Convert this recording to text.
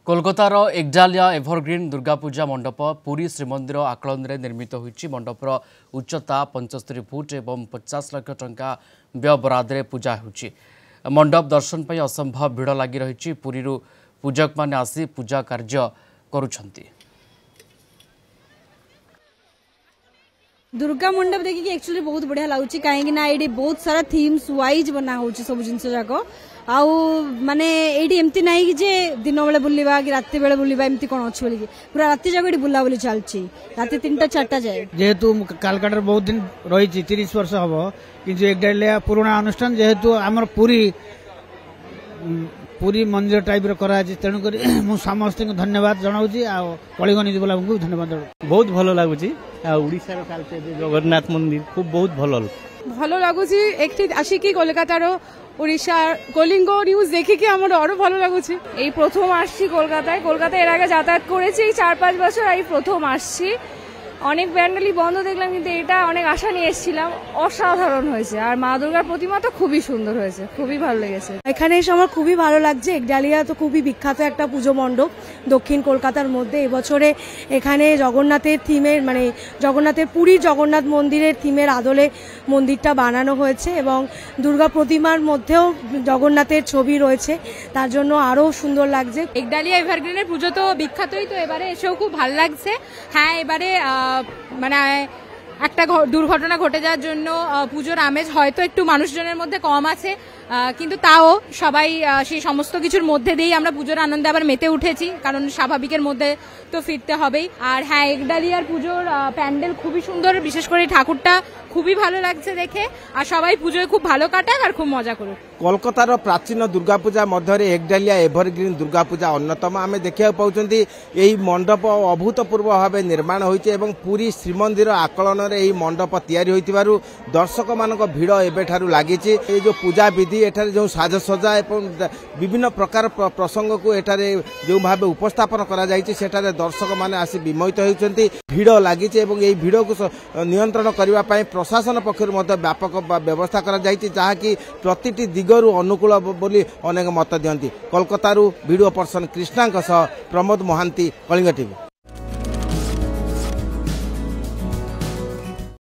कोलकातार एकडालिया एभरग्रीन दुर्गा पूजा मंडप पुरी श्रीमंदिर आकलन में निर्मित होइछि। मंडपर उच्चता 75 फुट एवं 50 लाख टंका व्यय बराद पूजा होइछि। मंडप दर्शन पर असंभव भिड़ लगी रही। पुरी पूजक माने आसी पूजा कार्य करुछंती। दुर्गा मंडप देखिए एक्चुअली बहुत बढ़िया लगुच कहीं ये बहुत सारा थीम्स वाइज बना हो सब जिन जाक आउ माने ये एमती ना कि जे दिन बेले बुलवा कि रात बेले बुलवा एमती कौन अच्छी बोलिए पूरा राति जाक बुलाबुली चलती राति 3टा 4टा जाए। जेहेतु कालकाटा बहुत दिन रही 30 वर्ष हम कि एकडालिया पुराणा अनुष्ठान जेहेतु आमर पूरी मंदिर टाइप कराई तेणुक समस्त धन्यवाद जनाऊँगी कलिंग न्यूज वाला को धन्यवाद। बहुत भल लगुच जगन्नाथ मंदिर खूब बहुत भल लगुच एक आसिकी कोलकातार ओडिशा कलिंग न्यूज देखिए आमार आरो भालो लागुछि। এই প্রথম আসছি কলকাতায় এর আগে যাতায়াত করেছি 4-5 বছর এই প্রথম আসছি। অনেক ব্যান্ডালি বন্ধ দেখলাম কিন্তু এটা অনেক আশা নিয়ে এসেছিলাম অসাধারণ হয়েছে আর মা দুর্গার প্রতিমা তো খুবই সুন্দর হয়েছে খুবই ভালো লেগেছে। এখানে এসে আমার খুবই ভালো লাগছে। একডালিয়া তো খুবই বিখ্যাত একটা পুজো মণ্ডপ দক্ষিণ কলকাতার মধ্যে। এবছরে এখানে জগন্নাথের থিমের মানে জগন্নাথের পুরী জগন্নাথ মন্দিরের থিমের আদলে মন্দিরটা বানানো হয়েছে এবং দুর্গা প্রতিমার মধ্যেও জগন্নাথের ছবি রয়েছে তার জন্য আরো সুন্দর লাগছে। একডালিয়া এভারগ্রিনের পুজো তো বিখ্যাতই তো এবারে এসেও খুব ভালো লাগছে। হ্যাঁ এবারে মানে একটা দুর্ঘটনা ঘটে যাওয়ার জন্য পুজোর আমেজ হয়তো একটু মানুষজনের মধ্যে কম আছে কিন্তু তাও সবাই সেই সমস্ত কিছুর মধ্যে দিয়েই আমরা পুজোর আনন্দে আবার মেতে উঠেছি কারণ স্বাভাবিকের মধ্যে তো ফিরতে হবেই। আর হ্যাঁ একডালিয়ার পুজোর প্যান্ডেল খুবই সুন্দর বিশেষ করে ঠাকুরটা খুবই ভালো লাগছে দেখে আর সবাই পুজোয় খুব ভালো কাটাক আর খুব মজা করুক। कोलकातार प्राचीन दुर्गा पूजा मध्य एकडालिया एभरग्रीन दुर्गा पूजा अन्यतम आम देखा पाँच यही मंडप अभूतपूर्व भाव निर्माण होती पुरी श्रीमंदिर आकलन में यही मंडप तैयारी होइतिबारु दर्शक मान भिड़ एबेठारु लगी। जो पूजा विधि एठारे जो साजसजा विभिन्न प्रकार प्रसंग को एठारे जो भाव उपस्थापन करा जायछि सेठारे दर्शक माने आसी विमोहित होइछन्ति। भिड़ लगी यही भिड़ को नियंत्रण करने पाई प्रशासन पक्षर व्यापक व्यवस्था करा जायछि जहाँकि प्रतिटी दिगरु अनुकूल बोली अनेक मत दियंती। Kolkata video person Krishna Pramod Mahanti Kalinga TV.